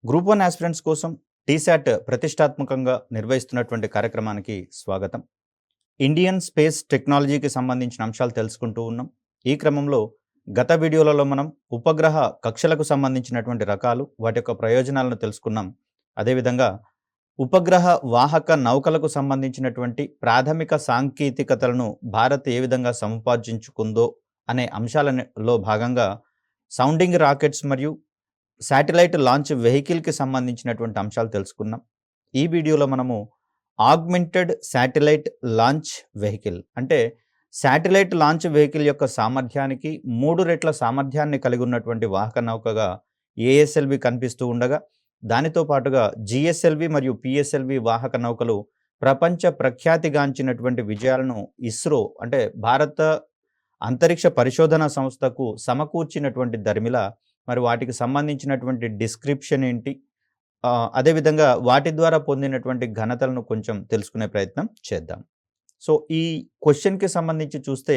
Group 1 aspirants కోసం టీశాట్ ప్రతిష్టాత్మకంగా నిర్వహిస్తున్నటువంటి కార్యక్రమానికి స్వాగతం. ఇండియన్ స్పేస్ టెక్నాలజీకి సంబంధించిన అంశాలు తెలుసుకుంటూ ఉన్నాం. ఈ క్రమంలో గత వీడియోలలో మనం ఉపగ్రహ కక్షలకు సంబంధించినటువంటి రకాలు, వాటి యొక్క ప్రయోజనాలను తెలుసుకున్నాం. అదేవిధంగా ఉపగ్రహ వాహక నౌకలకు సంబంధించినటువంటి ప్రాథమిక సాంకేతికతలను భారత్ ఏ విధంగా సముపార్జించుకుందో అనే అంశాలలో భాగంగా సౌండింగ్ రాకెట్స్ మరియు శాటిలైట్ లాంచ్ వెహికల్‌కి సంబంధించినటువంటి అంశాలు తెలుసుకున్నాం. ఈ వీడియోలో మనము ఆగ్మెంటెడ్ శాటిలైట్ లాంచ్ వెహికల్ అంటే శాటిలైట్ లాంచ్ వెహికల్ యొక్క సామర్థ్యానికి 3 రెట్ల సామర్థ్యాన్ని కలిగి ఉన్నటువంటి వాహక నౌకగా ఏఎస్ఎల్వి కనిపిస్తూ ఉండగా, దానితో పాటుగా జిఎస్ఎల్వి మరియు పిఎస్ఎల్వి వాహక నౌకలు ప్రపంచ ప్రఖ్యాతిగాంచినటువంటి విజయాలను ఇస్రో అంటే భారత అంతరిక్ష పరిశోధన సంస్థకు సమకూర్చినటువంటి దరిమిల మరి వాటికి సంబంధించినటువంటి డిస్క్రిప్షన్ ఏంటి? అదేవిధంగా వాటి ద్వారా పొందినటువంటి ఘనతలను కొంచెం తెలుసుకునే ప్రయత్నం చేద్దాం. సో, ఈ క్వెషన్‌కి సంబంధించి చూస్తే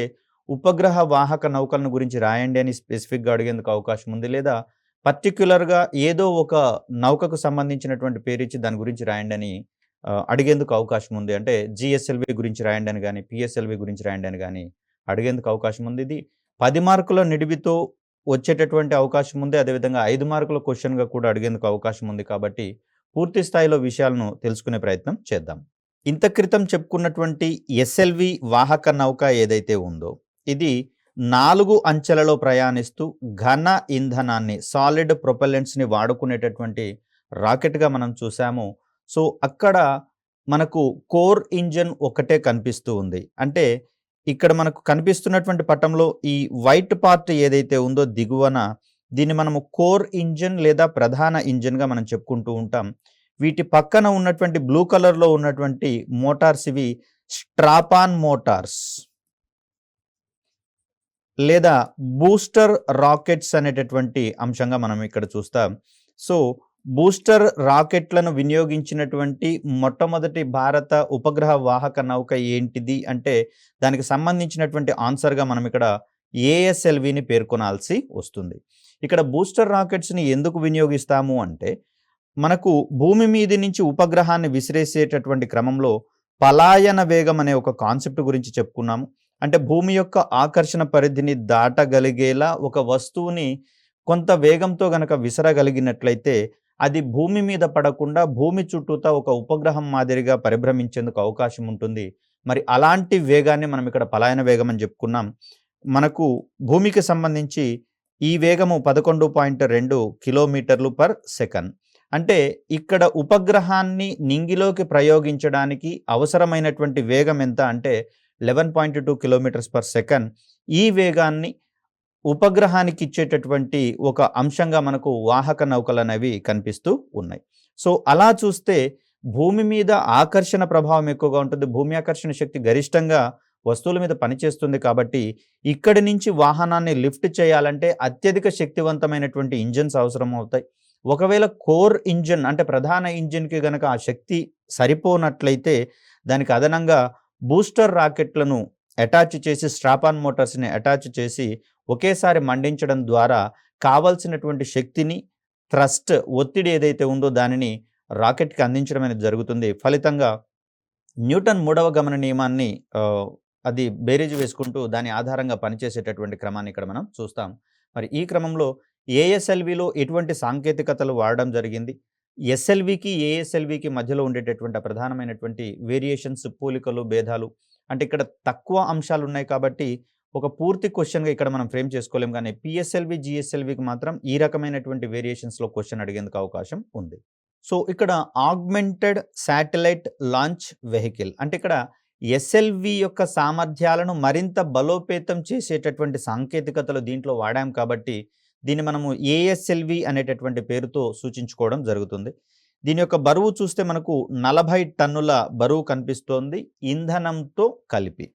ఉపగ్రహ వాహక నౌకలను గురించి రాయండి అని స్పెసిఫిక్‌గా అడిగేందుకు అవకాశం ఉంది. లేదా పర్టిక్యులర్‌గా ఏదో ఒక నౌకకు సంబంధించినటువంటి పేరిచ్చి దాని గురించి రాయండి అని అడిగేందుకు అవకాశం ఉంది. అంటే జీఎస్ఎల్వి గురించి రాయండి అని గాని, పిఎస్ఎల్వి గురించి రాయండి అని గాని అడిగేందుకు అవకాశం ఉంది. ఇది 10 మార్కుల నిడివితో వచ్చేటటువంటి అవకాశం ఉంది. అదేవిధంగా 5 మార్కుల క్వెషన్‌గా కూడా అడిగేందుకు అవకాశం ఉంది. కాబట్టి పూర్తి స్థాయిలో విషయాలను తెలుసుకునే ప్రయత్నం చేద్దాం. ఇంత క్రితం చెప్పుకున్నటువంటి ఎస్ఎల్వి వాహక నౌక ఏదైతే ఉందో, ఇది 4 అంచెలలో ప్రయాణిస్తూ ఘన ఇంధనాన్ని సాలిడ్ ప్రొపెల్లెంట్స్‌ని వాడుకునేటటువంటి రాకెట్‌గా మనం చూసాము. సో, అక్కడ మనకు కోర్ ఇంజిన్ ఒకటే కనిపిస్తూ ఉంది. అంటే ఇక్కడ మనకు కనిపిస్తున్నటువంటి పటంలో ఈ వైట్ పార్ట్ ఏదైతే ఉందో దిగువన, దీన్ని మనము కోర్ ఇంజిన్ లేదా ప్రధాన ఇంజిన్‌గా మనం చెప్పుకుంటూ ఉంటాం. వీటి పక్కన ఉన్నటువంటి బ్లూ కలర్‌లో ఉన్నటువంటి మోటార్స్ ఇవి స్ట్రాపాన్ మోటార్స్ లేదా బూస్టర్ రాకెట్స్ అనేటటువంటి అంశంగా మనం ఇక్కడ చూస్తాం. సో, బూస్టర్ రాకెట్లను వినియోగించినటువంటి మొట్టమొదటి భారత ఉపగ్రహ వాహక నౌక ఏంటిది అంటే దానికి సంబంధించినటువంటి ఆన్సర్‌గా మనం ఇక్కడ ఏఎస్ఎల్విని పేర్కొనాల్సి వస్తుంది. ఇక్కడ బూస్టర్ రాకెట్స్‌ని ఎందుకు వినియోగిస్తాము అంటే, మనకు భూమి మీది నుంచి ఉపగ్రహాన్ని విసిరేసేటటువంటి క్రమంలో పలాయన వేగం అనే ఒక కాన్సెప్ట్ గురించి చెప్పుకున్నాము. అంటే భూమి యొక్క ఆకర్షణ పరిధిని దాటగలిగేలా ఒక వస్తువుని కొంత వేగంతో గనక విసరగలిగినట్లయితే అది భూమి మీద పడకుండా భూమి చుట్టూతా ఒక ఉపగ్రహం మాదిరిగా పరిభ్రమించేందుకు అవకాశం ఉంటుంది. మరి అలాంటి వేగాన్ని మనం ఇక్కడ పలాయన వేగం అని చెప్పుకున్నాం. మనకు భూమికి సంబంధించి ఈ వేగము 11.2 కిలోమీటర్లు పర్ సెకండ్. అంటే ఇక్కడ ఉపగ్రహాన్ని నింగిలోకి ప్రయోగించడానికి అవసరమైనటువంటి వేగం ఎంత అంటే 11.2 కిలోమీటర్స్ పర్ సెకండ్. ఈ వేగాన్ని ఉపగ్రహానికి ఇచ్చేటటువంటి ఒక అంశంగా మనకు వాహక నౌకలు అనేవి కనిపిస్తూ ఉన్నాయి. సో, అలా చూస్తే భూమి మీద ఆకర్షణ ప్రభావం ఎక్కువగా ఉంటుంది. భూమి ఆకర్షణ శక్తి గరిష్టంగా వస్తువుల మీద పనిచేస్తుంది కాబట్టి ఇక్కడి నుంచి వాహనాన్ని లిఫ్ట్ చేయాలంటే అత్యధిక శక్తివంతమైనటువంటి ఇంజిన్స్ అవసరం అవుతాయి. ఒకవేళ కోర్ ఇంజిన్ అంటే ప్రధాన ఇంజిన్‌కి గనక ఆ శక్తి సరిపోనట్లయితే దానికి అదనంగా బూస్టర్ రాకెట్లను అటాచ్ చేసి స్ట్రాపాన్ మోటార్స్‌ని అటాచ్ చేసి ఒకేసారి మండించడం ద్వారా కావాల్సినటువంటి శక్తిని, థ్రస్ట్ ఒత్తిడి ఏదైతే ఉందో దానిని రాకెట్‌కి అందించడం అనేది జరుగుతుంది. ఫలితంగా న్యూటన్ 3వ గమన నియమాన్ని అది బేరీజు వేసుకుంటూ దాని ఆధారంగా పనిచేసేటటువంటి క్రమాన్ని ఇక్కడ మనం చూస్తాం. మరి ఈ క్రమంలో ఏఎస్ఎల్విలో ఎటువంటి సాంకేతికతలు వాడడం జరిగింది? ఎస్ఎల్వికి, ఏఎస్ఎల్వికి మధ్యలో ఉండేటటువంటి ప్రధానమైనటువంటి వేరియేషన్స్, పోలికలు, భేదాలు అంటే ఇక్కడ తక్కువ అంశాలు ఉన్నాయి కాబట్టి ఒక పూర్తి క్వెషన్‌గా ఇక్కడ మనం ఫ్రేమ్ చేసుకోలేం. కానీ పిఎస్ఎల్వి, జిఎస్ఎల్వికి మాత్రం ఈ రకమైనటువంటి వేరియేషన్స్‌లో క్వెషన్ అడిగేందుకు అవకాశం ఉంది. సో, ఇక్కడ ఆగ్మెంటెడ్ శాటిలైట్ లాంచ్ వెహికల్ అంటే ఇక్కడ ఎస్ఎల్వి యొక్క సామర్థ్యాలను మరింత బలోపేతం చేసేటటువంటి సాంకేతికతలు దీంట్లో వాడాం కాబట్టి దీన్ని మనము ఏఎస్ఎల్వి అనేటటువంటి పేరుతో సూచించుకోవడం జరుగుతుంది. దీని యొక్క బరువు చూస్తే మనకు 40 టన్నుల బరువు కనిపిస్తోంది ఇంధనంతో కలిపి.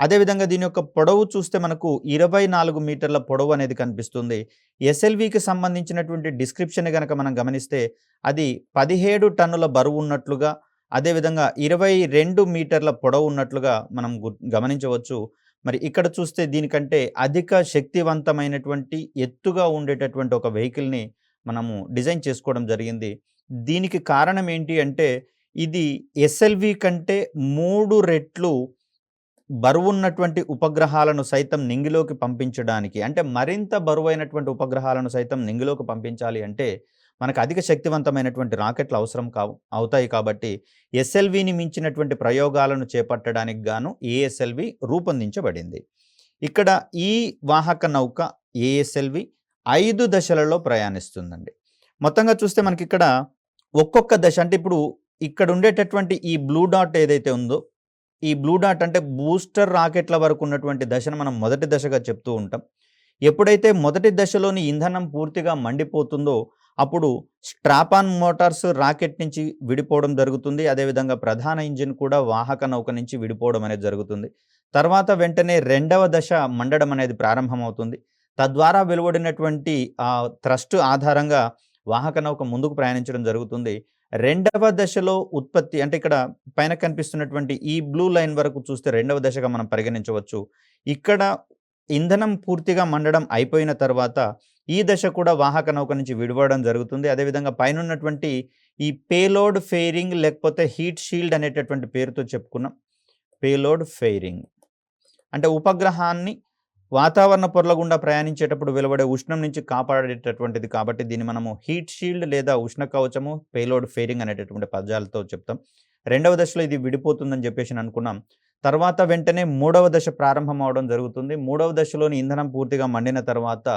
అదేవిధంగా దీని యొక్క పొడవు చూస్తే మనకు 24 మీటర్ల పొడవు అనేది కనిపిస్తుంది. ఎస్ఎల్వికి సంబంధించినటువంటి డిస్క్రిప్షన్ గనక మనం గమనిస్తే అది 17 టన్నుల బరువు ఉన్నట్లుగా, అదేవిధంగా 22 మీటర్ల పొడవు ఉన్నట్లుగా మనం గమనించవచ్చు. మరి ఇక్కడ చూస్తే దీనికంటే అధిక శక్తివంతమైనటువంటి ఎత్తుగా ఉండేటటువంటి ఒక వెహికల్‌ని మనము డిజైన్ చేసుకోవడం జరిగింది. దీనికి కారణం ఏంటి అంటే ఇది ఎస్ఎల్వి కంటే 3 రెట్లు బరువున్నటువంటి ఉపగ్రహాలను సైతం నింగిలోకి పంపించడానికి, అంటే మరింత బరువైనటువంటి ఉపగ్రహాలను సైతం నింగిలోకి పంపించాలి అంటే మనకు అధిక శక్తివంతమైనటువంటి రాకెట్లు అవసరం అవుతాయి. కాబట్టి ఎస్ఎల్విని మించినటువంటి ప్రయోగాలను చేపట్టడానికి గాను ఏఎస్ఎల్వి రూపొందించబడింది. ఇక్కడ ఈ వాహక నౌక ఏఎస్ఎల్వి 5 దశలలో ప్రయాణిస్తుందండి. మొత్తంగా చూస్తే మనకి ఇక్కడ ఒక్కొక్క దశ, అంటే ఇప్పుడు ఇక్కడ ఉండేటటువంటి ఈ బ్లూ డాట్ ఏదైతే ఉందో, ఈ బ్లూ డాట్ అంటే బూస్టర్ రాకెట్ల వరకు ఉన్నటువంటి దశను మనం మొదటి దశగా చెప్తూ ఉంటాం. ఎప్పుడైతే మొదటి దశలోని ఇంధనం పూర్తిగా మండిపోతుందో అప్పుడు స్ట్రాపాన్ మోటార్స్ రాకెట్ నుంచి విడిపోవడం జరుగుతుంది. అదేవిధంగా ప్రధాన ఇంజిన్ కూడా వాహక నౌక నుంచి విడిపోవడం అనేది జరుగుతుంది. తర్వాత వెంటనే రెండవ దశ మండడం అనేది ప్రారంభమవుతుంది. తద్వారా వెలువడినటువంటి థ్రస్ట్ ఆధారంగా వాహక నౌక ముందుకు ప్రయాణించడం జరుగుతుంది. రెండవ దశలో ఉత్పత్తి, అంటే ఇక్కడ పైన కనిపిస్తున్నటువంటి ఈ బ్లూ లైన్ వరకు చూస్తే రెండవ దశగా మనం పరిగణించవచ్చు. ఇక్కడ ఇంధనం పూర్తిగా మండడం అయిపోయిన తర్వాత ఈ దశ కూడా వాహక నౌక నుంచి విడిపోవడం జరుగుతుంది. అదేవిధంగా పైనున్నటువంటి ఈ పేలోడ్ ఫెయిరింగ్ లేకపోతే హీట్ షీల్డ్ అనేటటువంటి పేరుతో చెప్పుకున్నాం. పేలోడ్ ఫెయిరింగ్ అంటే ఉపగ్రహాన్ని వాతావరణ పొరల గుండా ప్రయాణించేటప్పుడు వెలువడే ఉష్ణం నుంచి కాపాడేటటువంటిది. కాబట్టి దీన్ని మనము హీట్ షీల్డ్ లేదా ఉష్ణ కవచము, పేలోడ్ ఫెయిరింగ్ అనేటటువంటి పదాలతో చెప్తాం. రెండవ దశలో ఇది విడిపోతుందని చెప్పేసి అనుకున్నాం. తర్వాత వెంటనే మూడవ దశ ప్రారంభం అవడం జరుగుతుంది. మూడవ దశలోని ఇంధనం పూర్తిగా మండిన తర్వాత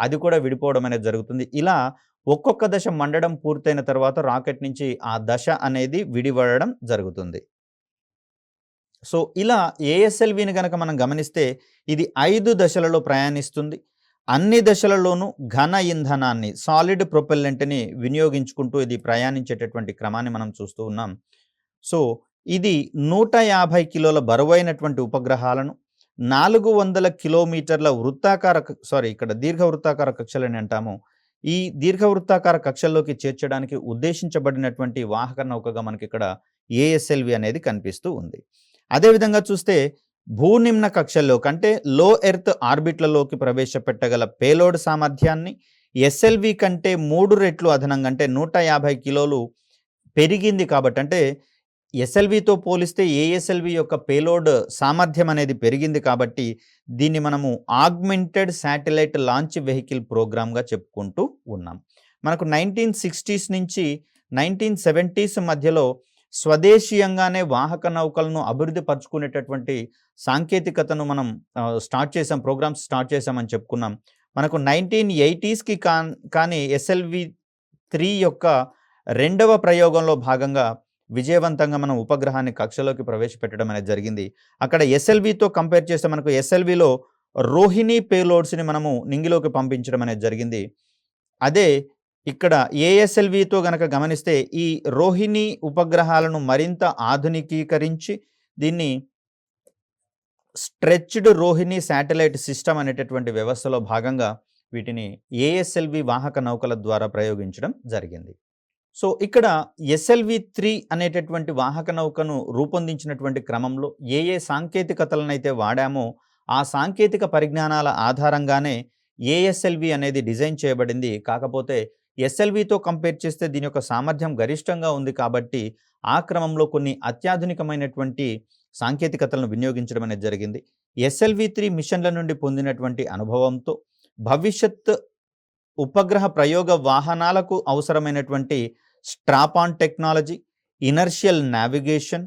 అది కూడా విడిపోవడం అనేది జరుగుతుంది. ఇలా ఒక్కొక్క దశ మండడం పూర్తయిన తర్వాత రాకెట్ నుంచి ఆ దశ అనేది విడిపడడం జరుగుతుంది. సో ఇలా ఏఎస్ఎల్విని కనుక మనం గమనిస్తే ఇది 5 దశలలో ప్రయాణిస్తుంది. అన్ని దశలలోనూ ఘన ఇంధనాన్ని, సాలిడ్ ప్రొపెల్లెంట్ని వినియోగించుకుంటూ ఇది ప్రయాణించేటటువంటి క్రమాన్ని మనం చూస్తూ ఉన్నాం. సో ఇది 150 కిలోల బరువైనటువంటి ఉపగ్రహాలను 400 కిలోమీటర్ల ఇక్కడ దీర్ఘవృత్తాకార కక్షలని అంటాము. ఈ దీర్ఘవృత్తాకార కక్షల్లోకి చేర్చడానికి ఉద్దేశించబడినటువంటి వాహక నౌకగా మనకి ఇక్కడ ఏఎస్ఎల్వి అనేది కనిపిస్తూ ఉంది. అదేవిధంగా చూస్తే భూనిమ్న కక్షల్లోకి, అంటే లో ఎర్త్ ఆర్బిట్లలోకి ప్రవేశపెట్టగల పేలోడ్ సామర్థ్యాన్ని ఎస్ఎల్వి కంటే 3 రెట్లు అదనంగా, అంటే 150 కిలోలు పెరిగింది. కాబట్టి అంటే ఎస్ఎల్వితో పోలిస్తే ఏఎస్ఎల్వి యొక్క పేలోడ్ సామర్థ్యం అనేది పెరిగింది. కాబట్టి దీన్ని మనము ఆగ్మెంటెడ్ శాటిలైట్ లాంచ్ వెహికల్ ప్రోగ్రామ్గా చెప్పుకుంటూ ఉన్నాం. మనకు 1960s నుంచి 1970s మధ్యలో స్వదేశీయంగానే వాహక నౌకలను అభివృద్ధి పరుచుకునేటటువంటి సాంకేతికతను మనం ప్రోగ్రామ్స్ స్టార్ట్ చేసామని చెప్పుకున్నాం. మనకు 1980sకి కానీ SLV-3 యొక్క రెండవ ప్రయోగంలో భాగంగా విజయవంతంగా మనం ఉపగ్రహాన్ని కక్షలోకి ప్రవేశపెట్టడం అనేది జరిగింది. అక్కడ ఎస్ఎల్వితో కంపేర్ చేస్తే మనకు ఎస్ఎల్విలో రోహిణి పేలోడ్స్ని మనము నింగిలోకి పంపించడం అనేది జరిగింది. అదే ఇక్కడ ఏఎస్ఎల్వితో గనక గమనిస్తే ఈ రోహిణి ఉపగ్రహాలను మరింత ఆధునికీకరించి దీన్ని స్ట్రెచ్డ్ రోహిణి శాటిలైట్ సిస్టమ్ అనేటటువంటి వ్యవస్థలో భాగంగా వీటిని ఏఎస్ఎల్వి వాహక నౌకల ద్వారా ప్రయోగించడం జరిగింది. సో ఇక్కడ SLV-3 అనేటటువంటి వాహక నౌకను రూపొందించినటువంటి క్రమంలో ఏ సాంకేతికతలనైతే వాడామో ఆ సాంకేతిక పరిజ్ఞానాల ఆధారంగానే ఏఎస్ఎల్వి అనేది డిజైన్ చేయబడింది. కాకపోతే ఎస్ఎల్వితో కంపేర్ చేస్తే దీని యొక్క సామర్థ్యం గరిష్టంగా ఉంది. కాబట్టి ఆ క్రమంలో కొన్ని అత్యాధునికమైనటువంటి సాంకేతికతలను వినియోగించడం అనేది జరిగింది. SLV-3 మిషన్ల నుండి పొందినటువంటి అనుభవంతో భవిష్యత్ ఉపగ్రహ ప్రయోగ వాహనాలకు అవసరమైనటువంటి స్ట్రాపాన్ టెక్నాలజీ, ఇనర్షియల్ నావిగేషన్,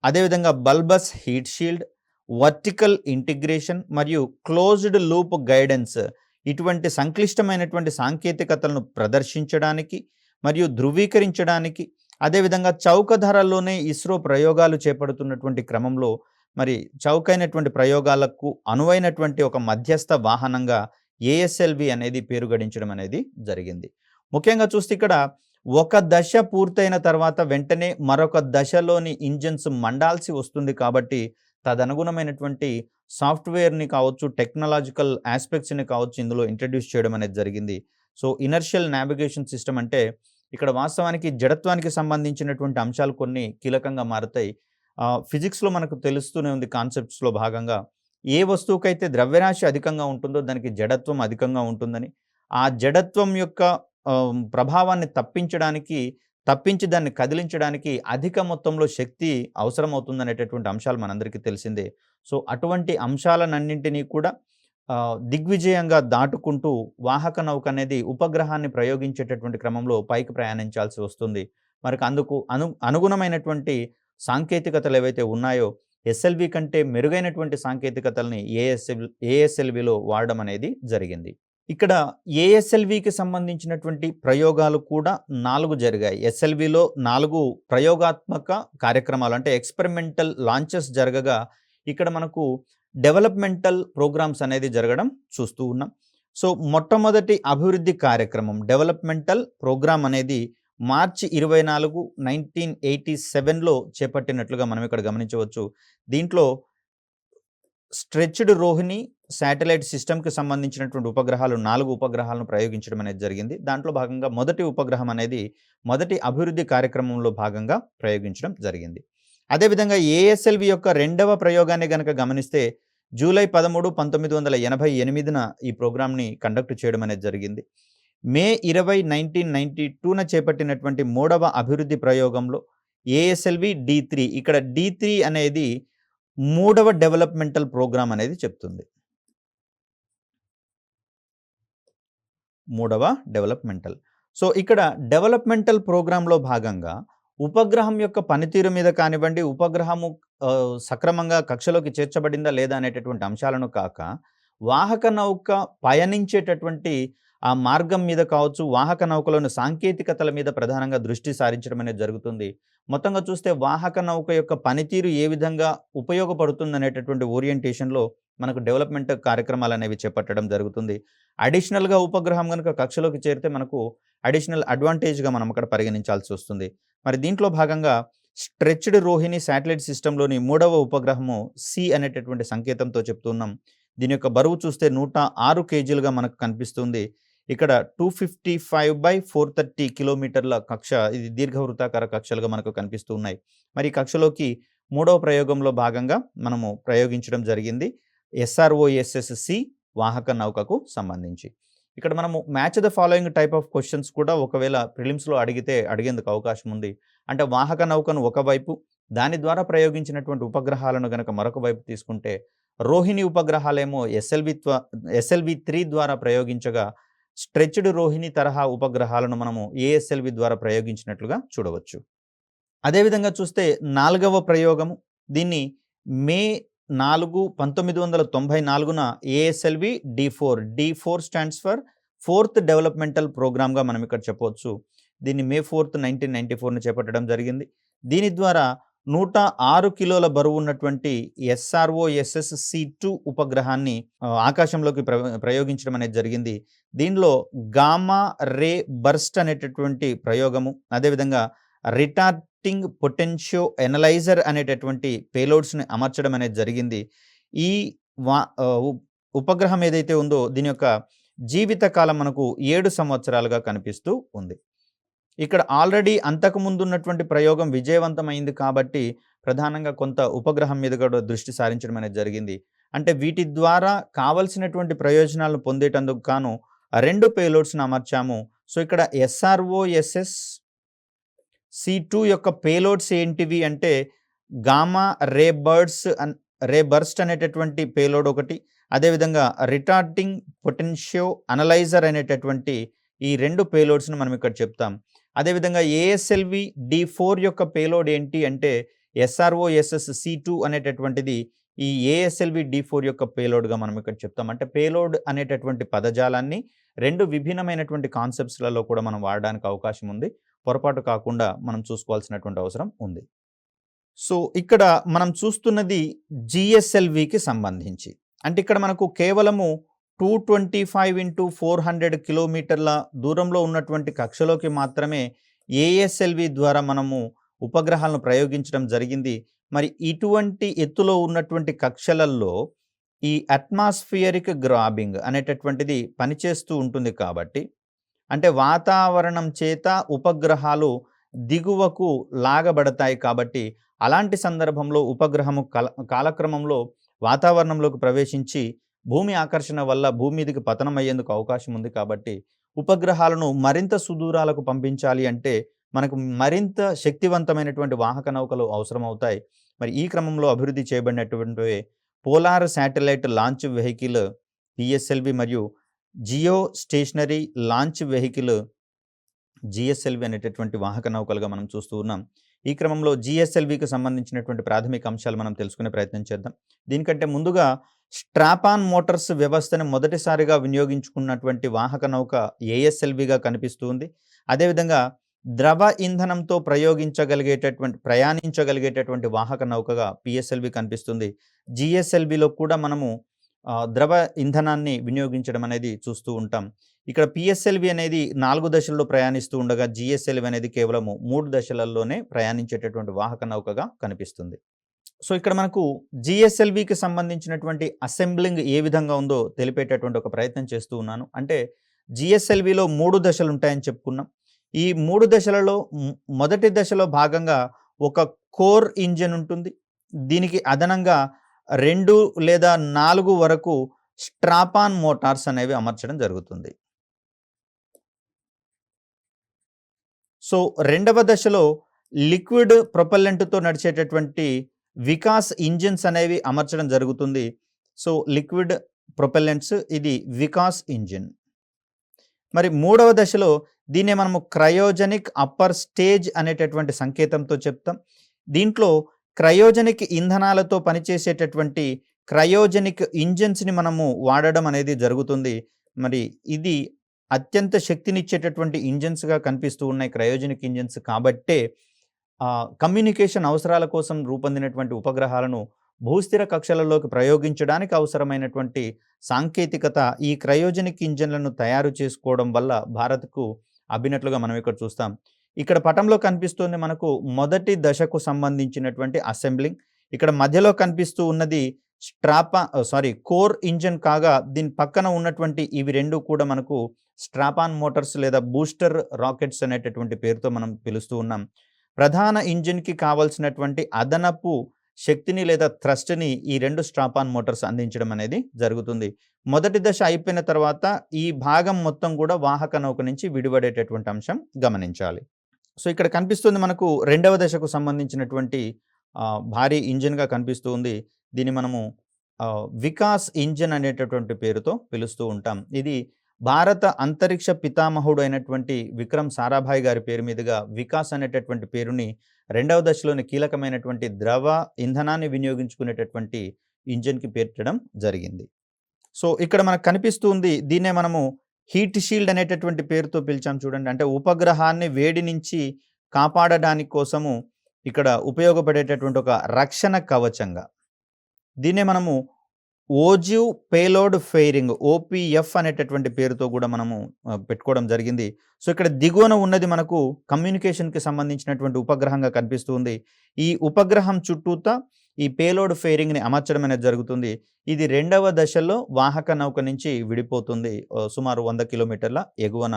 అదేవిధంగా bulbous heat shield, vertical integration మరియు క్లోజ్డ్ లూప్ గైడెన్స్ ఇటువంటి సంక్లిష్టమైనటువంటి సాంకేతికతలను ప్రదర్శించడానికి మరియు ధృవీకరించడానికి, అదేవిధంగా చౌక ధరల్లోనే ఇస్రో ప్రయోగాలు చేపడుతున్నటువంటి క్రమంలో మరి చౌకైనటువంటి ప్రయోగాలకు అనువైనటువంటి ఒక మధ్యస్థ వాహనంగా ఏఎస్ఎల్వి అనేది పేరు గడించడం అనేది జరిగింది. ముఖ్యంగా చూస్తే ఇక్కడ ఒక దశ పూర్తయిన తర్వాత వెంటనే మరొక దశలోని ఇంజన్స్ మండాల్సి వస్తుంది. కాబట్టి తదనుగుణమైనటువంటి సాఫ్ట్వేర్ని కావచ్చు, టెక్నాలజికల్ ఆస్పెక్ట్స్ని కావచ్చు ఇందులో ఇంట్రడ్యూస్ చేయడం అనేది జరిగింది. సో ఇనర్షియల్ నావిగేషన్ సిస్టమ్ అంటే ఇక్కడ వాస్తవానికి జడత్వానికి సంబంధించినటువంటి అంశాలు కొన్ని కీలకంగా మారుతాయి. ఫిజిక్స్లో మనకు తెలుస్తూనే ఉంది కాన్సెప్ట్స్లో భాగంగా ఏ వస్తువుకైతే ద్రవ్యరాశి అధికంగా ఉంటుందో దానికి జడత్వం అధికంగా ఉంటుందని, ఆ జడత్వం యొక్క ప్రభావాన్ని తప్పించి దాన్ని కదిలించడానికి అధిక మొత్తంలో శక్తి అవసరమవుతుందనేటటువంటి అంశాలు మనందరికీ తెలిసిందే. సో, అటువంటి అంశాలనన్నింటినీ కూడా దిగ్విజయంగా దాటుకుంటూ వాహక నౌక అనేది ఉపగ్రహాన్ని ప్రయోగించేటటువంటి క్రమంలో పైకి ప్రయాణించాల్సి వస్తుంది. మనకు అందుకు అనుగుణమైనటువంటి సాంకేతికతలు ఏవైతే ఉన్నాయో ఎస్ఎల్వి కంటే మెరుగైనటువంటి సాంకేతికతల్ని ఏఎస్ఎల్విలో వాడడం అనేది జరిగింది. ఇక్కడ ఏఎస్ఎల్వికి సంబంధించినటువంటి ప్రయోగాలు కూడా 4 జరిగాయి. ఎస్ఎల్విలో 4 ప్రయోగాత్మక కార్యక్రమాలు అంటే ఎక్స్పెరిమెంటల్ లాంచెస్ జరగగా ఇక్కడ మనకు డెవలప్మెంటల్ ప్రోగ్రామ్స్ అనేది జరగడం చూస్తూ ఉన్నాం. సో, మొట్టమొదటి అభివృద్ధి కార్యక్రమం డెవలప్మెంటల్ ప్రోగ్రామ్ అనేది మార్చి 24, 1987లో చేపట్టినట్లుగా మనం ఇక్కడ గమనించవచ్చు. దీంట్లో స్ట్రెచ్డ్ రోహిణి శాటిలైట్ సిస్టమ్‌కి సంబంధించినటువంటి ఉపగ్రహాలు 4 ఉపగ్రహాలను ప్రయోగించడం అనేది జరిగింది. దాంట్లో భాగంగా మొదటి ఉపగ్రహం అనేది మొదటి అభివృద్ధి కార్యక్రమంలో భాగంగా ప్రయోగించడం జరిగింది. అదేవిధంగా ఏఎస్ఎల్వి యొక్క రెండవ ప్రయోగాన్ని గనక గమనిస్తే జూలై 13, 1988న ఈ ప్రోగ్రామ్‌ని కండక్ట్ చేయడం అనేది జరిగింది. మే 20, 1992న చేపట్టినటువంటి మూడవ అభివృద్ధి ప్రయోగంలో ఏఎస్ఎల్వి D3 ఇక్కడ D3 అనేది మూడవ డెవలప్మెంటల్ ప్రోగ్రామ్ అనేది చెప్తుంది. మూడవ డెవలప్మెంటల్. సో, ఇక్కడ డెవలప్మెంటల్ ప్రోగ్రామ్‌లో భాగంగా ఉపగ్రహం యొక్క పనితీరు మీద కానివ్వండి, ఉపగ్రహము సక్రమంగా కక్షలోకి చేర్చబడిందా లేదా అనేటటువంటి అంశాలను కాక, వాహక నౌక పయనించేటటువంటి ఆ మార్గం మీద కావచ్చు, వాహక నౌకలోని సాంకేతికతల మీద ప్రధానంగా దృష్టి సారించడం అనేది జరుగుతుంది. మొత్తంగా చూస్తే వాహక నౌక యొక్క పనితీరు ఏ విధంగా ఉపయోగపడుతుందనేటటువంటి ఓరియంటేషన్‌లో మనకు డెవలప్మెంట్ కార్యక్రమాలనేవి చేపట్టడం జరుగుతుంది. అడిషనల్‌గా ఉపగ్రహం గనుక కక్షలోకి చేరితే మనకు అడిషనల్ అడ్వాంటేజ్‌గా మనం అక్కడ పరిగణించాల్సి వస్తుంది. మరి దీంట్లో భాగంగా స్ట్రెచ్డ్ రోహిణి శాటిలైట్ సిస్టమ్‌లోని మూడవ ఉపగ్రహము సి అనేటటువంటి సంకేతంతో చెప్తున్నాం. దీని యొక్క బరువు చూస్తే 106 కేజీలుగా మనకు కనిపిస్తుంది. ఇక్కడ 255/430 కిలోమీటర్ల కక్ష, ఇది దీర్ఘవృత్తాకార కక్షలుగా మనకు కనిపిస్తూ ఉన్నాయి. మరి ఈ కక్షలోకి మూడవ ప్రయోగంలో భాగంగా మనము ప్రయోగించడం జరిగింది SROSS-C వాహక నౌకకు సంబంధించి. ఇక్కడ మనము match the following type of questions కూడా ఒకవేళ ప్రిలిమ్స్‌లో అడిగేందుకు అవకాశం ఉంది. అంటే వాహక నౌకను ఒకవైపు, దాని ద్వారా ప్రయోగించినటువంటి ఉపగ్రహాలను గనక మరొక వైపు తీసుకుంటే, రోహిణి ఉపగ్రహాలేమో ఎస్ఎల్వి-3 ద్వారా ప్రయోగించగా, స్ట్రెచ్డ్ రోహిణి తరహా ఉపగ్రహాలను మనము ఏఎస్ఎల్వి ద్వారా ప్రయోగించినట్లుగా చూడవచ్చు. అదేవిధంగా చూస్తే 4వ ప్రయోగము, దీన్ని మే 4, 1994న ASLV D4 stands for 4th developmental ప్రోగ్రామ్‌గా మనం ఇక్కడ చెప్పవచ్చు. దీన్ని మే 4, 1994న చేపట్టడం జరిగింది. దీని ద్వారా 106 కిలోల బరువు ఉన్నటువంటి SROSS-C2 ఉపగ్రహాన్ని ఆకాశంలోకి ప్రయోగించడం అనేది జరిగింది. దీనిలో గామా రే బర్స్ట్ అనేటటువంటి ప్రయోగము, అదేవిధంగా రిటార్టింగ్ పొటెన్షియో ఎనలైజర్ అనేటటువంటి పేలోడ్స్‌ని అమర్చడం అనేది జరిగింది. ఈ ఉపగ్రహం ఏదైతే ఉందో దీని యొక్క జీవితకాలం మనకు 7 సంవత్సరాలుగా కనిపిస్తూ ఉంది. ఇక్కడ ఆల్రెడీ అంతకుముందు ఉన్నటువంటి ప్రయోగం విజయవంతమైంది కాబట్టి ప్రధానంగా కొంత ఉపగ్రహం మీద కూడా దృష్టి సారించడం అనేది జరిగింది. అంటే వీటి ద్వారా కావలసినటువంటి ప్రయోజనాలను పొందేటందుకు గాను 2 పేలోడ్స్‌ని అమర్చాము. సో, ఇక్కడ SROSS-C2 యొక్క పేలోడ్స్ ఏంటివి అంటే గామా రే బర్స్ట్ అనేటటువంటి పేలోడ్ ఒకటి, అదేవిధంగా రిటార్టింగ్ పొటెన్షియో అనలైజర్ అనేటటువంటి ఈ 2 పేలోడ్స్‌ని మనం ఇక్కడ చెప్తాం. అదేవిధంగా ఏఎస్ఎల్వి D4 యొక్క పేలోడ్ ఏంటి అంటే SROSS-C2 అనేటటువంటిది ఈ ఏఎస్ఎల్వి D4 యొక్క పేలోడ్‌గా మనం ఇక్కడ చెప్తాం. అంటే పేలోడ్ అనేటటువంటి పదజాలాన్ని 2 విభిన్నమైనటువంటి కాన్సెప్ట్స్‌లలో కూడా మనం వాడడానికి అవకాశం ఉంది. పొరపాటు కాకుండా మనం చూసుకోవాల్సినటువంటి అవసరం ఉంది. సో, ఇక్కడ మనం చూస్తున్నది జిఎస్ఎల్వికి సంబంధించి. అంటే ఇక్కడ మనకు కేవలము 225x400 కిలోమీటర్ల దూరంలో ఉన్నటువంటి కక్షలోకి మాత్రమే ఏఎస్ఎల్వి ద్వారా మనము ఉపగ్రహాలను ప్రయోగించడం జరిగింది. మరి ఇటువంటి ఎత్తులో ఉన్నటువంటి కక్షలల్లో ఈ అట్మాస్ఫియరిక్ గ్రాబింగ్ అనేటటువంటిది పనిచేస్తూ ఉంటుంది కాబట్టి, అంటే వాతావరణం చేత ఉపగ్రహాలు దిగువకు లాగబడతాయి కాబట్టి, అలాంటి సందర్భంలో ఉపగ్రహము కాలక్రమంలో వాతావరణంలోకి ప్రవేశించి భూమి ఆకర్షణ వల్ల భూమి మీదకి పతనం అయ్యేందుకు అవకాశం ఉంది కాబట్టి ఉపగ్రహాలను మరింత సుదూరాలకు పంపించాలి అంటే మనకు మరింత శక్తివంతమైనటువంటి వాహక నౌకలు అవసరమవుతాయి. మరి ఈ క్రమంలో అభివృద్ధి చేయబడినటువంటివే polar satellite launch vehicle PSLV మరియు geostationary launch vehicle GSLV అనేటటువంటి వాహక నౌకలుగా మనం చూస్తూ ఉన్నాం. ఈ క్రమంలో జిఎస్ఎల్వికి సంబంధించినటువంటి ప్రాథమిక అంశాలు మనం తెలుసుకునే ప్రయత్నం చేద్దాం. దీనికంటే ముందుగా స్ట్రాపాన్ మోటార్స్ వ్యవస్థను మొదటిసారిగా వినియోగించుకున్నటువంటి వాహక నౌక ఏఎస్ఎల్విగా కనిపిస్తుంది. అదేవిధంగా ద్రవ ఇంధనంతో ప్రయాణించగలిగేటటువంటి వాహక నౌకగా పిఎస్ఎల్వి కనిపిస్తుంది. జిఎస్ఎల్విలో కూడా మనము ద్రవ ఇంధనాన్ని వినియోగించడం అనేది చూస్తూ ఉంటాం. ఇక్కడ పిఎస్ఎల్వి అనేది 4 దశల్లో ప్రయాణిస్తూ ఉండగా జిఎస్ఎల్వి అనేది కేవలము 3 దశలలోనే ప్రయాణించేటటువంటి వాహక నౌకగా కనిపిస్తుంది. సో ఇక్కడ మనకు జిఎస్ఎల్వికి సంబంధించినటువంటి అసెంబ్లింగ్ ఏ విధంగా ఉందో తెలిపేటటువంటి ఒక ప్రయత్నం చేస్తూ ఉన్నాను. అంటే జిఎస్ఎల్విలో 3 దశలు ఉంటాయని చెప్పుకున్నాం. ఈ 3 దశలలో మొదటి దశలో భాగంగా ఒక కోర్ ఇంజిన్ ఉంటుంది. దీనికి అదనంగా 2 లేదా 4 వరకు స్ట్రాపాన్ మోటార్స్ అనేవి అమర్చడం జరుగుతుంది. సో రెండవ దశలో లిక్విడ్ ప్రొపెల్లెంట్తో నడిచేటటువంటి వికాస్ ఇంజిన్స్ అనేవి అమర్చడం జరుగుతుంది. సో లిక్విడ్ ప్రొపెల్లెంట్స్ ఇది వికాస్ ఇంజిన్. మరి మూడవ దశలో దీన్నే మనము క్రయోజనిక్ అప్పర్ స్టేజ్ అనేటటువంటి సంకేతంతో చెప్తాం. దీంట్లో క్రయోజనిక్ ఇంధనాలతో పనిచేసేటటువంటి క్రయోజనిక్ ఇంజిన్స్ని మనము వాడడం అనేది జరుగుతుంది. మరి ఇది అత్యంత శక్తినిచ్చేటటువంటి ఇంజిన్స్గా కనిపిస్తూ ఉన్నాయి క్రయోజనిక్ ఇంజిన్స్. కాబట్టే కమ్యూనికేషన్ అవసరాల కోసం రూపొందినటువంటి ఉపగ్రహాలను భూస్థిర కక్షలలోకి ప్రయోగించడానికి అవసరమైనటువంటి సాంకేతికత ఈ క్రయోజనిక్ ఇంజిన్లను తయారు చేసుకోవడం వల్ల భారత్కు అబ్బినట్లుగా మనం ఇక్కడ చూస్తాం. ఇక్కడ పటంలో కనిపిస్తుంది మనకు మొదటి దశకు సంబంధించినటువంటి అసెంబ్లింగ్. ఇక్కడ మధ్యలో కనిపిస్తూ ఉన్నది కోర్ ఇంజిన్ కాగా దీని పక్కన ఉన్నటువంటి ఇవి రెండు కూడా మనకు స్ట్రాపాన్ మోటార్స్ లేదా బూస్టర్ రాకెట్స్ అనేటటువంటి పేరుతో మనం పిలుస్తూ ఉన్నాం. ప్రధాన ఇంజిన్కి కావాల్సినటువంటి అదనపు శక్తిని లేదా థ్రస్ట్ని ఈ రెండు స్ట్రాపాన్ మోటార్స్ అందించడం అనేది జరుగుతుంది. మొదటి దశ అయిపోయిన తర్వాత ఈ భాగం మొత్తం కూడా వాహక నౌక నుంచి విడిపడేటటువంటి అంశం గమనించాలి. సో ఇక్కడ కనిపిస్తుంది మనకు రెండవ దశకు సంబంధించినటువంటి భారీ ఇంజిన్గా కనిపిస్తూ ఉంది. దీన్ని మనము వికాస్ ఇంజిన్ అనేటటువంటి పేరుతో పిలుస్తూ ఉంటాం. ఇది భారత అంతరిక్ష పితామహుడు అయినటువంటి విక్రమ్ సారాభాయ్ గారి పేరు మీదుగా వికాస్ అనేటటువంటి పేరుని రెండవ దశలోని కీలకమైనటువంటి ద్రవ ఇంధనాన్ని వినియోగించుకునేటటువంటి ఇంజిన్కి పేర్చడం జరిగింది. సో ఇక్కడ మనకు కనిపిస్తుంది దీన్నే మనము హీట్ షీల్డ్ అనేటటువంటి పేరుతో పిలిచాం చూడండి. అంటే ఉపగ్రహాన్ని వేడి నుంచి కాపాడడానికి కోసము ఇక్కడ ఉపయోగపడేటటువంటి ఒక రక్షణ కవచంగా దీన్నే మనము ఓజివ్ పేలోడ్ ఫెయిరింగ్ ఓపీఎఫ్ అనేటటువంటి పేరుతో కూడా మనము పెట్టుకోవడం జరిగింది. సో ఇక్కడ దిగువన ఉన్నది మనకు కమ్యూనికేషన్కి సంబంధించినటువంటి ఉపగ్రహంగా కనిపిస్తుంది. ఈ ఉపగ్రహం చుట్టూతా ఈ పేలోడ్ ఫెయిరింగ్ని అమర్చడం అనేది జరుగుతుంది. ఇది రెండవ దశలో వాహక నౌక నుంచి విడిపోతుంది. సుమారు 100 కిలోమీటర్ల ఎగువన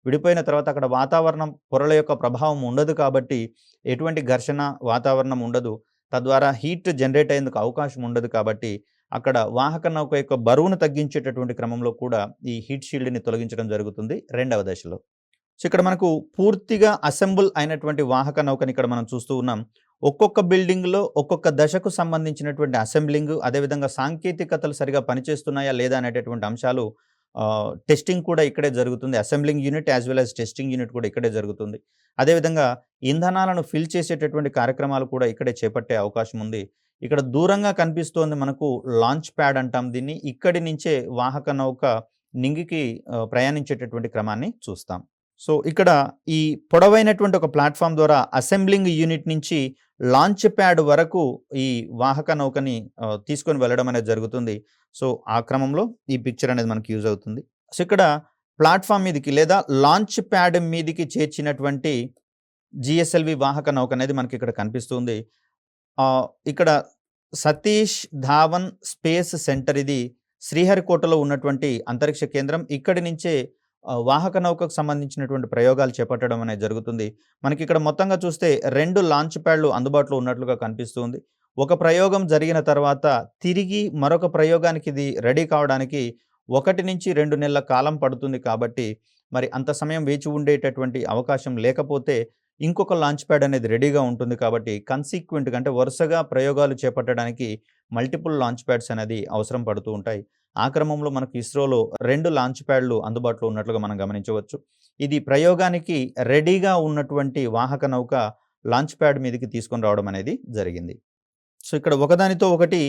విడిపోయిన తర్వాత అక్కడ వాతావరణం పొరల యొక్క ప్రభావం ఉండదు కాబట్టి ఎటువంటి ఘర్షణ వాతావరణం ఉండదు. తద్వారా హీట్ జనరేట్ అయ్యేందుకు అవకాశం ఉండదు కాబట్టి అక్కడ వాహక నౌక యొక్క బరువును తగ్గించేటటువంటి క్రమంలో కూడా ఈ హీట్ షీల్డ్ని తొలగించడం జరుగుతుంది రెండవ దశలో. సో ఇక్కడ మనకు పూర్తిగా అసెంబుల్ అయినటువంటి వాహక నౌకని ఇక్కడ మనం చూస్తూ ఉన్నాం. ఒక్కొక్క బిల్డింగ్లో ఒక్కొక్క దశకు సంబంధించినటువంటి అసెంబ్లింగ్, అదేవిధంగా సాంకేతికతలు సరిగా పనిచేస్తున్నాయా లేదా అనేటటువంటి అంశాలు టెస్టింగ్ కూడా ఇక్కడే జరుగుతుంది. Assembling unit as well as testing unit కూడా ఇక్కడే జరుగుతుంది. అదేవిధంగా ఇంధనాలను ఫిల్ చేసేటటువంటి కార్యక్రమాలు కూడా ఇక్కడే చేపట్టే అవకాశం ఉంది. ఇక్కడ దూరంగా కనిపిస్తోంది మనకు లాంచ్ ప్యాడ్ అంటాం దీన్ని. ఇక్కడి నుంచే వాహక నౌక నింగికి ప్రయాణించేటటువంటి క్రమాన్ని చూస్తాం. సో ఇక్కడ ఈ పొడవైనటువంటి ఒక ప్లాట్ఫామ్ ద్వారా అసెంబ్లింగ్ యూనిట్ నుంచి లాంచ్ ప్యాడ్ వరకు ఈ వాహక నౌకని తీసుకొని వెళ్ళడం అనేది జరుగుతుంది. సో ఆ క్రమంలో ఈ పిక్చర్ అనేది మనకి యూజ్ అవుతుంది. సో ఇక్కడ ప్లాట్ఫామ్ మీదకి లేదా లాంచ్ ప్యాడ్ మీదకి చేర్చినటువంటి జిఎస్ఎల్వి వాహక నౌక అనేది మనకి ఇక్కడ కనిపిస్తుంది. ఇక్కడ సతీష్ ధావన్ స్పేస్ సెంటర్, ఇది శ్రీహరికోటలో ఉన్నటువంటి అంతరిక్ష కేంద్రం. ఇక్కడి నుంచే వాహక నౌకకు సంబంధించినటువంటి ప్రయోగాలు చేపట్టడం అనేది జరుగుతుంది. మనకి ఇక్కడ మొత్తంగా చూస్తే 2 లాంచ్ ప్యాడ్లు అందుబాటులో ఉన్నట్లుగా కనిపిస్తుంది. ఒక ప్రయోగం జరిగిన తర్వాత తిరిగి మరొక ప్రయోగానికి ఇది రెడీ కావడానికి 1 నుంచి 2 నెలల కాలం పడుతుంది. కాబట్టి మరి అంత సమయం వేచి ఉండేటటువంటి అవకాశం లేకపోతే ఇంకొక లాంచ్ ప్యాడ్ అనేది రెడీగా ఉంటుంది కాబట్టి కన్సీక్వెంట్‌గా అంటే వరుసగా ప్రయోగాలు చేపట్టడానికి మల్టిపుల్ లాంచ్ ప్యాడ్స్ అనేది అవసరం పడుతూ ఉంటాయి. ఆ క్రమంలో మనకు ఇస్రోలో 2 లాంచ్ ప్యాడ్‌లు అందుబాటులో ఉన్నట్లుగా మనం గమనించవచ్చు. ఇది ప్రయోగానికి రెడీగా ఉన్నటువంటి వాహక నౌక లాంచ్ ప్యాడ్ మీదకి తీసుకొని రావడం అనేది జరిగింది. సో, ఇక్కడ ఒకదానితో ఒకటి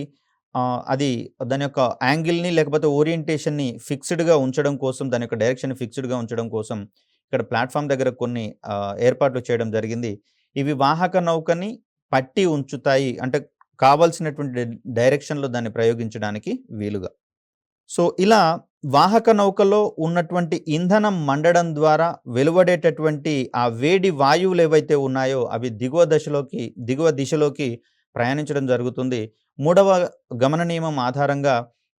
అది దాని యొక్క యాంగిల్‌ని లేకపోతే ఓరియంటేషన్‌ని ఫిక్స్‌డ్‌గా ఉంచడం కోసం, దాని యొక్క డైరెక్షన్‌ని ఫిక్స్‌డ్‌గా ఉంచడం కోసం ఇక్కడ ప్లాట్‌ఫార్మ్ దగ్గర కొన్ని ఏర్పాట్లు చేయడం జరిగింది. ఇవి వాహక నౌకని పట్టి ఉంచుతాయి. అంటే కావాల్సినటువంటి డైరెక్షన్‌లో దాన్ని ప్రయోగించడానికి వీలుగా. సో, ఇలా వాహక నౌకలో ఉన్నటువంటి ఇంధనం మండడం ద్వారా వెలువడేటటువంటి ఆ వేడి వాయువులేవైతే ఉన్నాయో అవి దిగువ దిశలోకి ప్రయాణించడం జరుగుతుంది. మూడవ గమన నియమం ఆధారంగా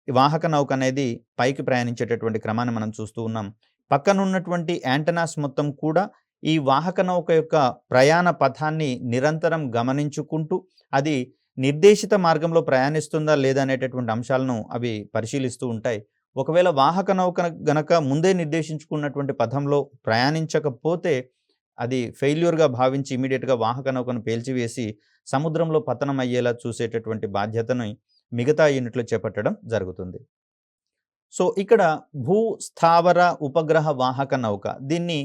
ఈ వాహక నౌక అనేది పైకి ప్రయాణించేటటువంటి క్రమాన్ని మనం చూస్తూ ఉన్నాం. పక్కనున్నటువంటి యాంటెనాస్ మొత్తం కూడా ఈ వాహక నౌక యొక్క ప్రయాణ పథాన్ని నిరంతరం గమనించుకుంటూ అది నిర్దేశిత మార్గంలో ప్రయాణిస్తుందా లేదా అనేటటువంటి అంశాలను అవి పరిశీలిస్తూ ఉంటాయి. ఒకవేళ వాహక నౌక గనక ముందే నిర్దేశించుకున్నటువంటి పథంలో ప్రయాణించకపోతే అది ఫెయిల్యూర్‌గా భావించి ఇమ్మీడియేట్‌గా వాహక నౌకను పేల్చివేసి సముద్రంలో పతనం అయ్యేలా చూసేటటువంటి బాధ్యతని మిగతా యూనిట్లు చేపట్టడం జరుగుతుంది. సో, ఇక్కడ భూ స్థావర ఉపగ్రహ వాహక నౌక దీన్ని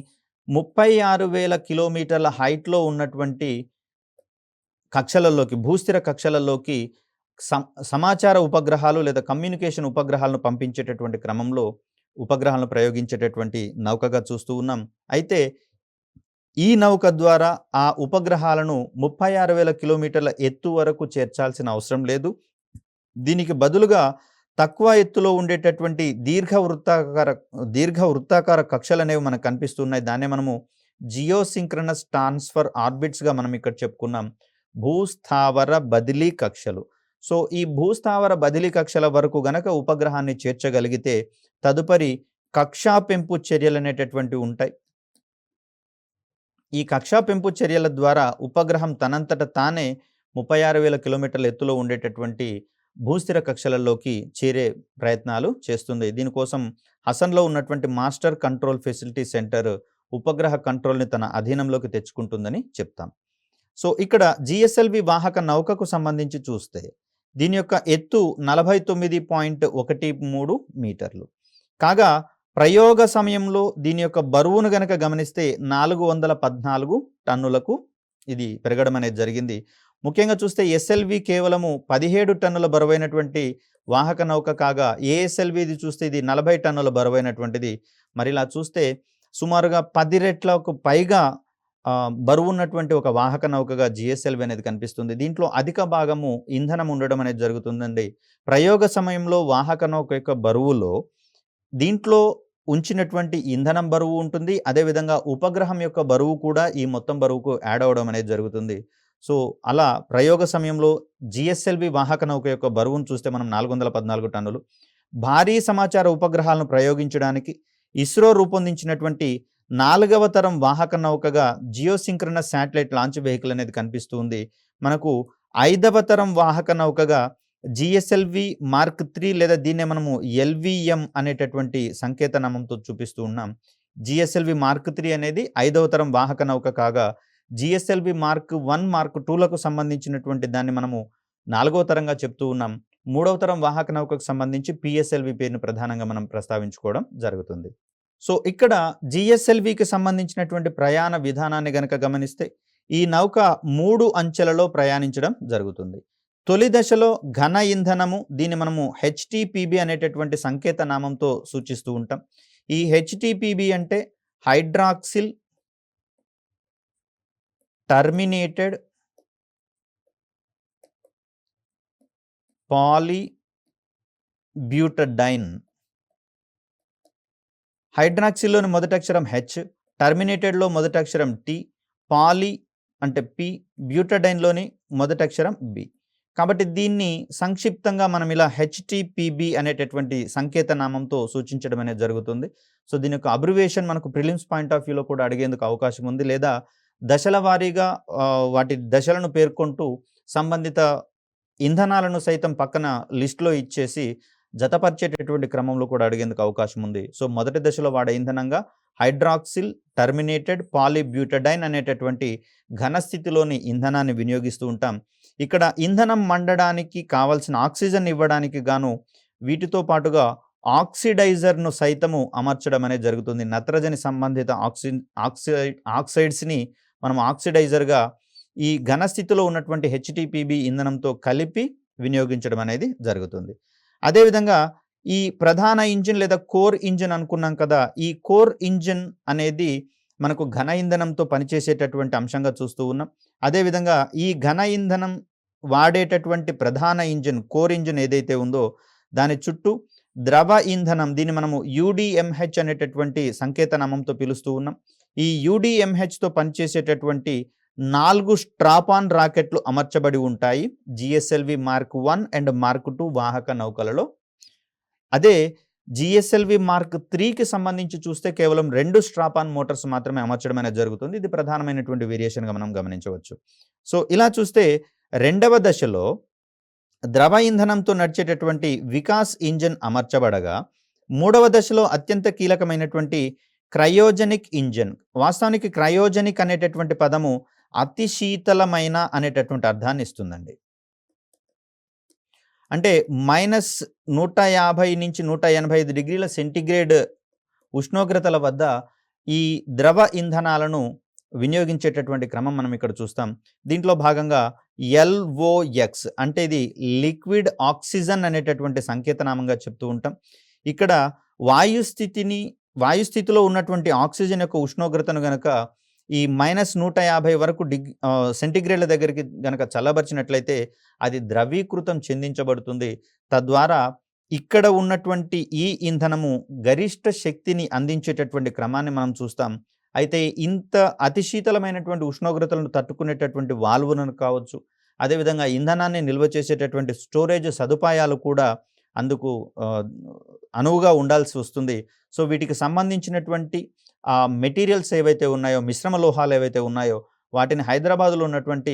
36,000 కిలోమీటర్ల హైట్‌లో ఉన్నటువంటి కక్షలలోకి భూస్థిర కక్షలలోకి సమాచార ఉపగ్రహాలు లేదా కమ్యూనికేషన్ ఉపగ్రహాలను పంపించేటటువంటి క్రమంలో ఉపగ్రహాలను ప్రయోగించేటటువంటి నౌకగా చూస్తూ ఉన్నాం. అయితే ఈ నౌక ద్వారా ఆ ఉపగ్రహాలను 36,000 కిలోమీటర్ల ఎత్తు వరకు చేర్చాల్సిన అవసరం లేదు. దీనికి బదులుగా తక్కువ ఎత్తులో ఉండేటటువంటి దీర్ఘ వృత్తాకార కక్షలనేవి మనకు కనిపిస్తున్నాయి. దాన్నే మనము జియోసింక్రనస్ ట్రాన్స్ఫర్ ఆర్బిట్స్‌గా మనం ఇక్కడ చెప్పుకున్నాం. భూస్థావర బదిలీ కక్షలు. సో, ఈ భూస్థావర బదిలీ కక్షల వరకు గనక ఉపగ్రహాన్ని చేర్చగలిగితే తదుపరి కక్షా పెంపు చర్యలనేటటువంటివి ఉంటాయి. ఈ కక్షా పెంపు చర్యల ద్వారా ఉపగ్రహం తనంతట తానే 36,000 కిలోమీటర్ల ఎత్తులో ఉండేటటువంటి భూస్థిర కక్షలలోకి చేరే ప్రయత్నాలు చేస్తుంది. దీనికోసం హసన్‌లో ఉన్నటువంటి మాస్టర్ కంట్రోల్ ఫెసిలిటీ సెంటర్ ఉపగ్రహ కంట్రోల్‌ని తన అధీనంలోకి తెచ్చుకుంటుందని చెప్తాం. సో, ఇక్కడ జీఎస్ఎల్వి వాహక నౌకకు సంబంధించి చూస్తే దీని యొక్క ఎత్తు 49.13 మీటర్లు. కాగా ప్రయోగ సమయంలో దీని యొక్క బరువును గనక గమనిస్తే 414 టన్నులకు ఇది పెరగడం అనేది జరిగింది. ముఖ్యంగా చూస్తే ఎస్ఎల్వి కేవలము 17 టన్నుల బరువైనటువంటి వాహక నౌక కాగా ఏఎస్ఎల్విది చూస్తే ఇది 40 టన్నుల బరువైనటువంటిది. మరి ఇలా చూస్తే సుమారుగా 10 రెట్లకు పైగా బరువున్నటువంటి ఒక వాహక నౌకగా జీఎస్ఎల్వి అనేది కనిపిస్తుంది. దీంట్లో అధిక భాగము ఇంధనం ఉండడం అనేది జరుగుతుందండి. ప్రయోగ సమయంలో వాహక నౌక యొక్క బరువులో దీంట్లో ఉంచినటువంటి ఇంధనం బరువు ఉంటుంది. అదేవిధంగా ఉపగ్రహం యొక్క బరువు కూడా ఈ మొత్తం బరువుకు యాడ్ అవ్వడం అనేది జరుగుతుంది. సో, అలా ప్రయోగ సమయంలో జీఎస్ఎల్వి వాహక నౌక యొక్క బరువును చూస్తే మనం 414 టన్నులు. భారీ సమాచార ఉపగ్రహాలను ప్రయోగించడానికి ఇస్రో రూపొందించినటువంటి 4వ తరం వాహక నౌకగా జియోసింక్రనస్ శాటిలైట్ లాంచ్ వెహికల్ అనేది కనిపిస్తూ ఉంది. మనకు 5వ తరం వాహక నౌకగా జిఎస్ఎల్వి మార్క్ 3 లేదా దీన్నే మనము ఎల్విఎం అనేటటువంటి సంకేత నామంతో చూపిస్తూ ఉన్నాం. జిఎస్ఎల్వి మార్క్ 3 అనేది 5వ తరం వాహక నౌక కాగా జిఎస్ఎల్వి మార్క్ 1, మార్క్ 2లకు సంబంధించినటువంటి దాన్ని మనము 4వ తరంగా చెప్తూ ఉన్నాం. 3వ తరం వాహక నౌకకు సంబంధించి పిఎస్ఎల్వి పేరును ప్రధానంగా మనం ప్రస్తావించుకోవడం జరుగుతుంది. సో, ఇక్కడ జిఎస్ఎల్వికి సంబంధించినటువంటి ప్రయాణ విధానాన్ని గనక గమనిస్తే ఈ నౌక 3 అంచెలలో ప్రయాణించడం జరుగుతుంది. తొలి దశలో ఘన ఇంధనము దీన్ని మనము హెచ్‌టిపిబి అనేటటువంటి సంకేత నామంతో సూచిస్తూ ఉంటాం. ఈ హెచ్‌టిపిబి అంటే హైడ్రాక్సిల్ టర్మినేటెడ్ పాలీబ్యూటడైన్. హైడ్రాక్సిల్‌లోని మొదటి అక్షరం హెచ్, టర్మినేటెడ్‌లో మొదటి అక్షరం టి, పాలీ అంటే పి, బ్యూటడైన్‌లోని మొదటి అక్షరం బి. కాబట్టి దీన్ని సంక్షిప్తంగా మనం ఇలా హెచ్‌టిపిబి అనేటటువంటి సంకేత నామంతో సూచించడం అనేది జరుగుతుంది. సో, దీని యొక్క అబ్రివియేషన్ మనకు ప్రిలిమ్స్ పాయింట్ ఆఫ్ వ్యూలో కూడా అడిగేందుకు అవకాశం ఉంది. లేదా దశల వారీగా వాటి దశలను పేర్కొంటూ సంబంధిత ఇంధనాలను సైతం పక్కన లిస్ట్‌లో ఇచ్చేసి జతపరిచేటటువంటి క్రమంలో కూడా అడిగేందుకు అవకాశం ఉంది. సో, మొదటి దశలో వాడే ఇంధనంగా హైడ్రాక్సిల్ టర్మినేటెడ్ పాలీబ్యూటడైన్ అనేటటువంటి ఘనస్థితిలోని ఇంధనాన్ని వినియోగిస్తూ ఉంటాం. ఇక్కడ ఇంధనం మండడానికి కావలసిన ఆక్సిజన్ ఇవ్వడానికి గాను వీటితో పాటుగా ఆక్సిడైజర్ను సైతము అమర్చడం అనేది జరుగుతుంది. నత్రజని సంబంధిత ఆక్సైడ్స్ని మనం ఆక్సిడైజర్గా ఈ ఘనస్థితిలో ఉన్నటువంటి హెచ్టిపిబి ఇంధనంతో కలిపి వినియోగించడం అనేది జరుగుతుంది. అదేవిధంగా ఈ ప్రధాన ఇంజిన్ లేదా కోర్ ఇంజిన్ అనుకున్నాం కదా, ఈ కోర్ ఇంజిన్ అనేది మనకు ఘన ఇంధనంతో పనిచేసేటటువంటి అంశంగా చూస్తూ ఉన్నాం. అదేవిధంగా ఈ ఘన ఇంధనం వాడేటటువంటి ప్రధాన ఇంజిన్ కోర్ ఇంజిన్ ఏదైతే ఉందో దాని చుట్టూ ద్రవ ఇంధనం, దీన్ని మనము యూడిఎంహెచ్ అనేటటువంటి సంకేతనామంతో పిలుస్తూ ఉన్నాం. ఈ యూడిఎంహెచ్తో పనిచేసేటటువంటి 4 స్ట్రాపాన్ రాకెట్లు అమర్చబడి ఉంటాయి జిఎస్ఎల్వి మార్క్ 1 అండ్ మార్క్ 2 వాహక నౌకలలో. అదే జిఎస్ఎల్వి మార్క్ 3కి సంబంధించి చూస్తే కేవలం 2 స్ట్రాపాన్ మోటార్స్ మాత్రమే అమర్చడం అనేది జరుగుతుంది. ఇది ప్రధానమైనటువంటి వేరియేషన్గా మనం గమనించవచ్చు. సో ఇలా చూస్తే రెండవ దశలో ద్రవ ఇంధనంతో నడిచేటటువంటి వికాస్ ఇంజిన్ అమర్చబడగా, మూడవ దశలో అత్యంత కీలకమైనటువంటి క్రయోజనిక్ ఇంజిన్. వాస్తవానికి క్రయోజనిక్ అనేటటువంటి పదము అతి శీతలమైన అనేటటువంటి అర్థాన్ని ఇస్తుందండి. అంటే -150 నుంచి 185 డిగ్రీల సెంటిగ్రేడ్ ఉష్ణోగ్రతల వద్ద ఈ ద్రవ ఇంధనాలను వినియోగించేటటువంటి క్రమం మనం ఇక్కడ చూస్తాం. దీంట్లో భాగంగా LOX అంటే ఇది లిక్విడ్ ఆక్సిజన్ అనేటటువంటి సంకేతనామంగా చెప్తూ ఉంటాం. ఇక్కడ వాయుస్థితిలో ఉన్నటువంటి ఆక్సిజన్ యొక్క ఉష్ణోగ్రతను గనక ఈ -150 వరకు సెంటిగ్రేడ్ల దగ్గరికి గనక చల్లబరిచినట్లయితే అది ద్రవీకృతం చెందించబడుతుంది. తద్వారా ఇక్కడ ఉన్నటువంటి ఈ ఇంధనము గరిష్ట శక్తిని అందించేటటువంటి క్రమాన్ని మనం చూస్తాం. అయితే ఇంత అతి శీతలమైనటువంటి ఉష్ణోగ్రతలను తట్టుకునేటటువంటి వాల్వులను కావచ్చు, అదేవిధంగా ఇంధనాన్ని నిల్వ చేసేటటువంటి స్టోరేజ్ సదుపాయాలు కూడా అందుకు అనువుగా ఉండాల్సి వస్తుంది. సో వీటికి సంబంధించినటువంటి మెటీరియల్స్ ఏవైతే ఉన్నాయో, మిశ్రమ లోహాలు ఏవైతే ఉన్నాయో వాటిని హైదరాబాద్లో ఉన్నటువంటి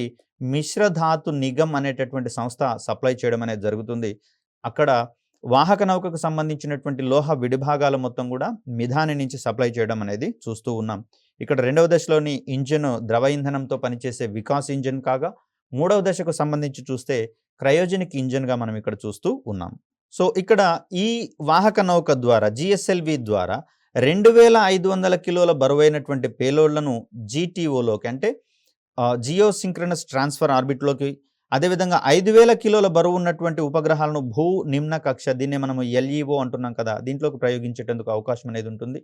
మిశ్రధాతు నిగమ్ అనేటటువంటి సంస్థ సప్లై చేయడం అనేది జరుగుతుంది. అక్కడ వాహక నౌకకు సంబంధించినటువంటి లోహ విడిభాగాలు మొత్తం కూడా మిధాని నుంచి సప్లై చేయడం అనేది చూస్తూ ఉన్నాం. ఇక్కడ రెండవ దశలోని ఇంజిన్ ద్రవ ఇంధనంతో పనిచేసే వికాస్ ఇంజిన్ కాగా, మూడవ దశకు సంబంధించి చూస్తే క్రయోజనిక్ ఇంజిన్గా మనం ఇక్కడ చూస్తూ ఉన్నాం. సో ఇక్కడ ఈ వాహక నౌక ద్వారా జిఎస్ఎల్వి ద్వారా 2500 కిలోల బరువైనటువంటి పేలోడ్లను జీటీఓలోకి అంటే జియో సింక్రనస్ ట్రాన్స్ఫర్ ఆర్బిట్లోకి, అదేవిధంగా 5000 కిలోల బరువు ఉన్నటువంటి ఉపగ్రహాలను భూ నిమ్న కక్ష, దీన్ని మనము LEO అంటున్నాం కదా, దీంట్లోకి ప్రయోగించేటందుకు అవకాశం అనేది ఉంటుంది.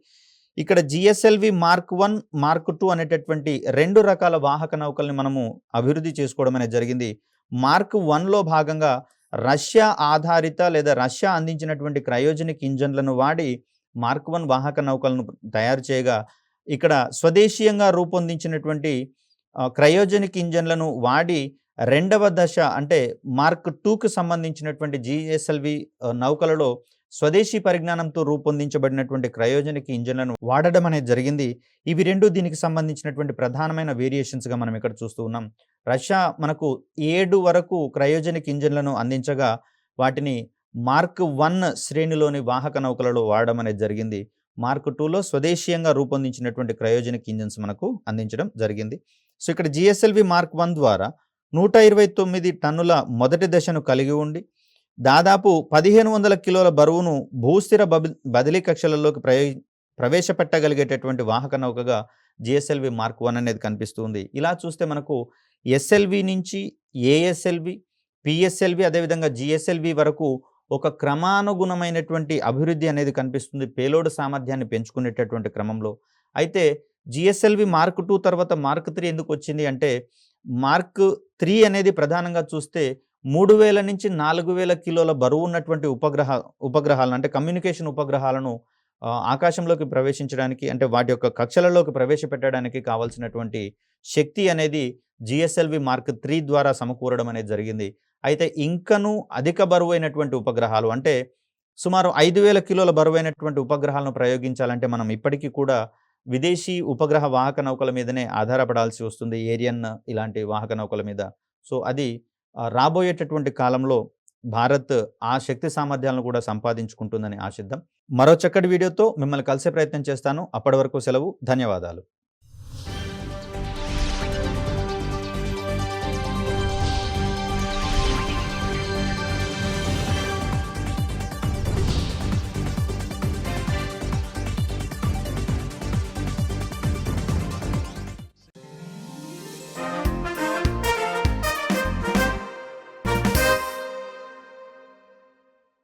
ఇక్కడ జిఎస్ఎల్వి మార్క్ 1 మార్క్ 2 అనేటటువంటి 2 రకాల వాహక నౌకల్ని మనము అభివృద్ధి చేసుకోవడం అనేది జరిగింది. మార్క్ 1లో భాగంగా రష్యా ఆధారిత లేదా రష్యా అందించినటువంటి క్రయోజనిక్ ఇంజన్లను వాడి మార్క్ 1 వాహక నౌకలను తయారు చేయగా, ఇక్కడ స్వదేశీయంగా రూపొందించినటువంటి క్రయోజనిక్ ఇంజన్లను వాడి రెండవ దశ అంటే మార్క్ 2కు సంబంధించినటువంటి జిఎస్ఎల్వి నౌకలలో స్వదేశీ పరిజ్ఞానంతో రూపొందించబడినటువంటి క్రయోజనిక్ ఇంజన్లను వాడడం అనేది జరిగింది. ఇవి రెండు దీనికి సంబంధించినటువంటి ప్రధానమైన వేరియేషన్స్గా మనం ఇక్కడ చూస్తూ ఉన్నాం. రష్యా మనకు 7 వరకు క్రయోజనిక్ ఇంజన్లను అందించగా వాటిని మార్క్ 1 శ్రేణిలోని వాహక నౌకలలో వాడడం అనేది జరిగింది. మార్క్ 2లో స్వదేశీయంగా రూపొందించినటువంటి క్రయోజనిక్ ఇంజన్స్ మనకు అందించడం జరిగింది. సో ఇక్కడ జిఎస్ఎల్వి మార్క్ 1 ద్వారా 129 టన్నుల మొదటి దశను కలిగి ఉండి దాదాపు 1500 కిలోల బరువును భూస్థిర బదిలీ కక్షలలోకి ప్రవేశపెట్టగలిగేటటువంటి వాహక నౌకగా జిఎస్ఎల్వి మార్క్ 1 అనేది కనిపిస్తుంది. ఇలా చూస్తే మనకు ఎస్ఎల్వి నుంచి ఏఎస్ఎల్వి, పిఎస్ఎల్వి, అదేవిధంగా జిఎస్ఎల్వి వరకు ఒక క్రమానుగుణమైనటువంటి అభివృద్ధి అనేది కనిపిస్తుంది పేలోడ్ సామర్థ్యాన్ని పెంచుకునేటటువంటి క్రమంలో. అయితే జిఎస్ఎల్వి మార్క్ 2 తర్వాత మార్క్ 3 ఎందుకు వచ్చింది అంటే, మార్క్ 3 అనేది ప్రధానంగా చూస్తే 3000 నుంచి 4000 కిలోల బరువు ఉన్నటువంటి ఉపగ్రహాలను అంటే కమ్యూనికేషన్ ఉపగ్రహాలను ఆకాశంలోకి ప్రవేశించడానికి అంటే వాటి యొక్క కక్షలలోకి ప్రవేశపెట్టడానికి కావాల్సినటువంటి శక్తి అనేది జిఎస్ఎల్వి మార్క్ 3 ద్వారా సమకూరడం అనేది జరిగింది. అయితే ఇంకనూ అధిక బరువైనటువంటి ఉపగ్రహాలు అంటే సుమారు 5000 కిలోల బరువైనటువంటి ఉపగ్రహాలను ప్రయోగించాలంటే మనం ఇప్పటికీ కూడా విదేశీ ఉపగ్రహ వాహక నౌకల మీదనే ఆధారపడాల్సి వస్తుంది, ఏరియన్ ఇలాంటి వాహక నౌకల మీద. సో అది రాబోయేటటువంటి కాలంలో భారత్ ఆ శక్తి సామర్థ్యాలను కూడా సంపాదించుకుంటుందని ఆశిద్దాం. మరో చక్కటి వీడియోతో మిమ్మల్ని కలిసే ప్రయత్నం చేస్తాను. అప్పటి వరకు సెలవు. ధన్యవాదాలు.